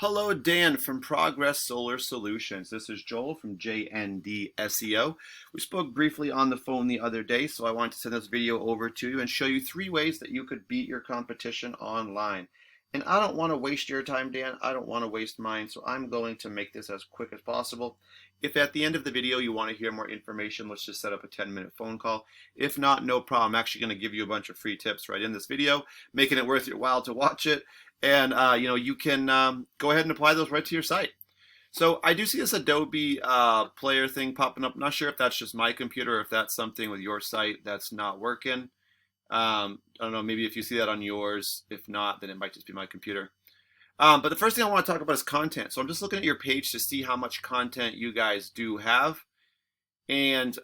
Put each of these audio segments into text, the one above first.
Hello, Dan from Progress Solar Solutions. This is Joel from JND SEO. We spoke briefly on the phone the other day, so I want to send this video over to you and show you 3 ways that you could beat your competition online. And I don't want to waste your time, Dan. I don't want to waste mine, so I'm going to make this as quick as possible. If at the end of the video you want to hear more information, let's just set up a 10-minute phone call. If not, no problem. I'm actually going to give you a bunch of free tips right in this video, making it worth your while to watch it. And you can go ahead and apply those right to your site. So I do see this Adobe player thing popping up. I'm not sure if that's just my computer or if that's something with your site that's not working. I don't know, maybe if you see that on yours. If not, then it might just be my computer. But the first thing I want to talk about is content. So I'm just looking at your page to see how much content you guys do have. And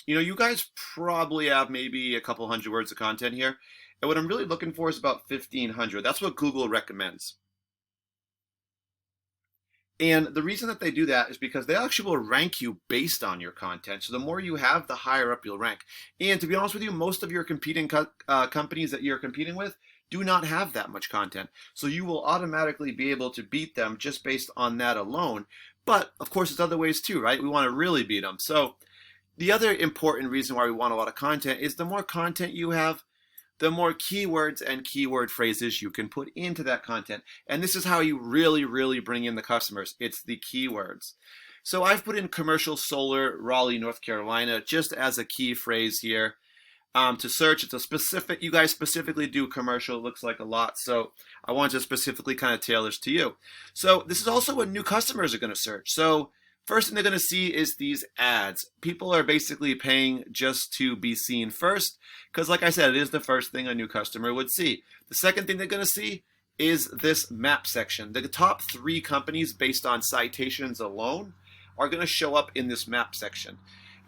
you guys probably have maybe a couple hundred words of content here. And what I'm really looking for is about 1,500. That's what Google recommends. And the reason that they do that is because they actually will rank you based on your content. So the more you have, the higher up you'll rank. And to be honest with you, most of your competing companies that you're competing with do not have that much content. So you will automatically be able to beat them just based on that alone. But of course, there's other ways too, right? We want to really beat them. So the other important reason why we want a lot of content is the more content you have, the more keywords and keyword phrases you can put into that content. And this is how you really bring in the customers. It's the keywords. So I've put in commercial solar, Raleigh, North Carolina, just as a key phrase here to search. It's a specific, you guys specifically do commercial, it looks like a lot. So I want to specifically kind of tailor this to you. So this is also what new customers are going to search. So first thing they're going to see is these ads. People are basically paying just to be seen first, because like I said, it is the first thing a new customer would see. The second thing they're going to see is this map section. The top 3 companies based on citations alone are going to show up in this map section.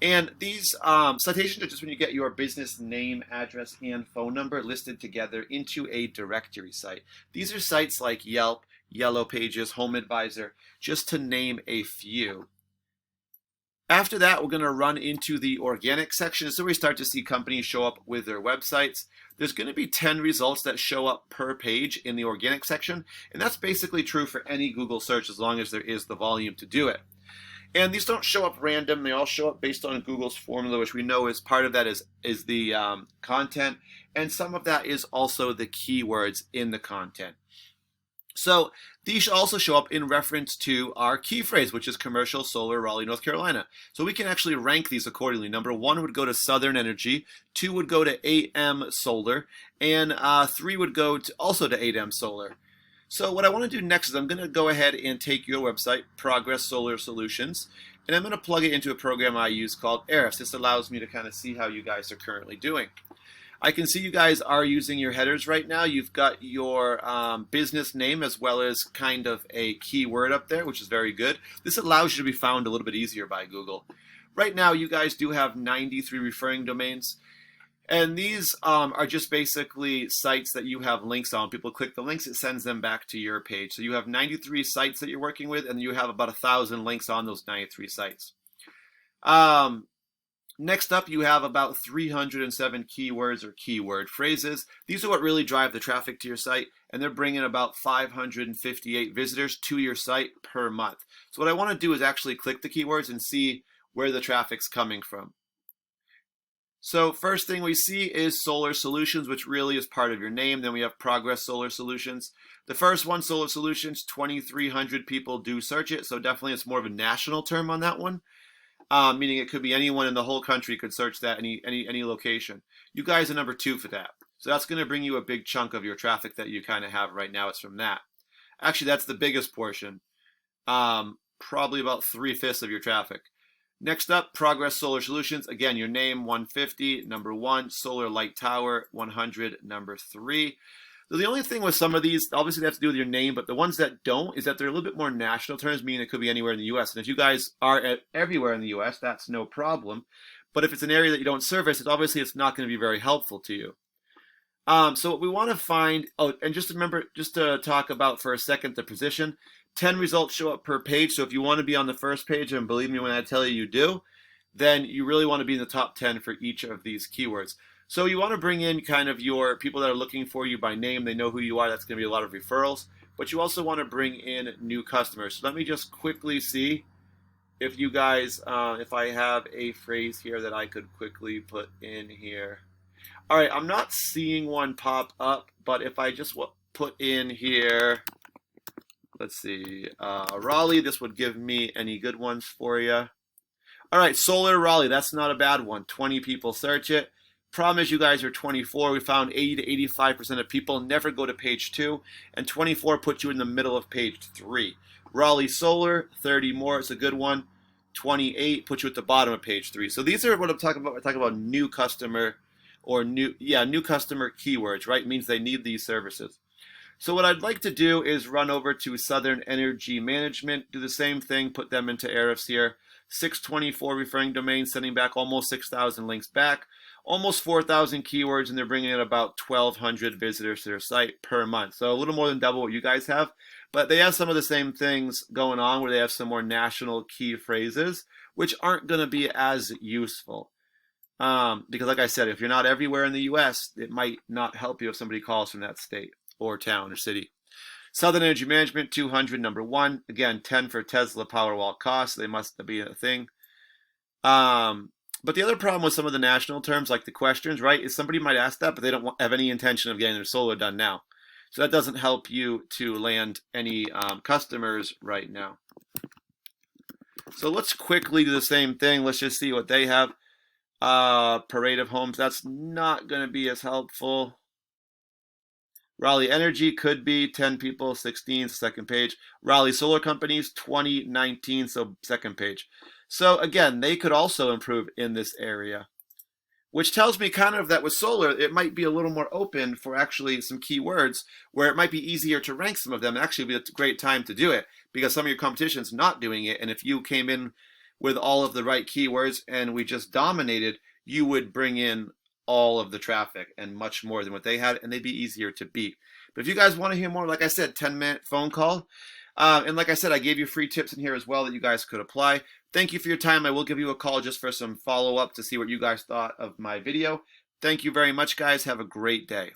And these citations are just when you get your business name, address, and phone number listed together into a directory site. These are sites like Yelp, Yellow Pages, Home Advisor, just to name a few. After that, we're going to run into the organic section. So we start to see companies show up with their websites. There's going to be 10 results that show up per page in the organic section. And that's basically true for any Google search as long as there is the volume to do it. And these don't show up random. They all show up based on Google's formula, which we know is part of that is the content. And some of that is also the keywords in the content. So these also show up in reference to our key phrase, which is commercial solar, Raleigh, North Carolina. So we can actually rank these accordingly. Number 1 would go to Southern Energy, 2 would go to 8M Solar, and 3 would go also to 8M Solar. So what I want to do next is I'm going to go ahead and take your website, Progress Solar Solutions, and I'm going to plug it into a program I use called Ahrefs. This allows me to kind of see how you guys are currently doing. I can see you guys are using your headers right now. You've got your business name as well as kind of a keyword up there, which is very good. This allows you to be found a little bit easier by Google. Right now, you guys do have 93 referring domains. And these are just basically sites that you have links on. People click the links, it sends them back to your page. So you have 93 sites that you're working with, and you have about 1,000 links on those 93 sites. Next up, you have about 307 keywords or keyword phrases. These are what really drive the traffic to your site, and they're bringing about 558 visitors to your site per month. So what I want to do is actually click the keywords and see where the traffic's coming from. So first thing we see is Solar Solutions, which really is part of your name. Then we have Progress Solar Solutions. The first one, Solar Solutions, 2,300 people do search it. So definitely it's more of a national term on that one. Meaning it could be anyone in the whole country could search that, any location. You guys are number 2 for that. So that's going to bring you a big chunk of your traffic that you kind of have right now. It's from that. Actually, that's the biggest portion. Probably about 3/5 of your traffic. Next up, Progress Solar Solutions. Again, your name, 150, number 1. Solar Light Tower, 100, number 3. So the only thing with some of these, obviously they have to do with your name, but the ones that don't is that they're a little bit more national terms, meaning it could be anywhere in the U.S. And if you guys are everywhere in the U.S., that's no problem. But if it's an area that you don't service, obviously it's not going to be very helpful to you. So what we want to find, and just remember, just to talk about for a second the position, 10 results show up per page. So if you want to be on the first page, and believe me when I tell you do, then you really want to be in the top 10 for each of these keywords. So you want to bring in kind of your people that are looking for you by name. They know who you are. That's going to be a lot of referrals. but you also want to bring in new customers. So let me just quickly see if you guys, if I have a phrase here that I could quickly put in here. All right, I'm not seeing one pop up, but if I just put in here, let's see, Raleigh, this would give me any good ones for you. All right, solar Raleigh, that's not a bad one. 20 people search it. Problem is you guys are 24. We found 80 to 85% of people never go to page 2, and 24 puts you in the middle of page 3. Raleigh Solar, 30 more, it's a good one. 28 puts you at the bottom of page 3. So these are what I'm talking about. We're talking about new customer or new customer keywords, right? It means they need these services. So what I'd like to do is run over to Southern Energy Management, do the same thing, put them into Ahrefs here. 624 referring domains, sending back almost 6,000 links back, almost 4,000 keywords, and they're bringing in about 1,200 visitors to their site per month. So a little more than double what you guys have, but they have some of the same things going on where they have some more national key phrases, which aren't going to be as useful. Because like I said, if you're not everywhere in the US, it might not help you if somebody calls from that state or town or city. Southern Energy Management, 200, number 1. Again, 10 for Tesla Powerwall costs. They must be a thing. But the other problem with some of the national terms, like the questions, right, is somebody might ask that, but they don't have any intention of getting their solar done now. So that doesn't help you to land any customers right now. So let's quickly do the same thing. Let's just see what they have. Parade of homes, that's not going to be as helpful. Raleigh Energy could be 10 people, 16, second page. Raleigh Solar Companies, 2019, so second page. So again, they could also improve in this area, which tells me kind of that with solar, it might be a little more open for actually some keywords where it might be easier to rank some of them. Actually, be a great time to do it because some of your competition's not doing it. And if you came in with all of the right keywords and we just dominated, you would bring in all of the traffic and much more than what they had, and they'd be easier to beat. But if you guys want to hear more, like I said, 10-minute phone call. And like I said, I gave you free tips in here as well that you guys could apply. Thank you for your time. I will give you a call just for some follow-up to see what you guys thought of my video. Thank you very much, guys. Have a great day.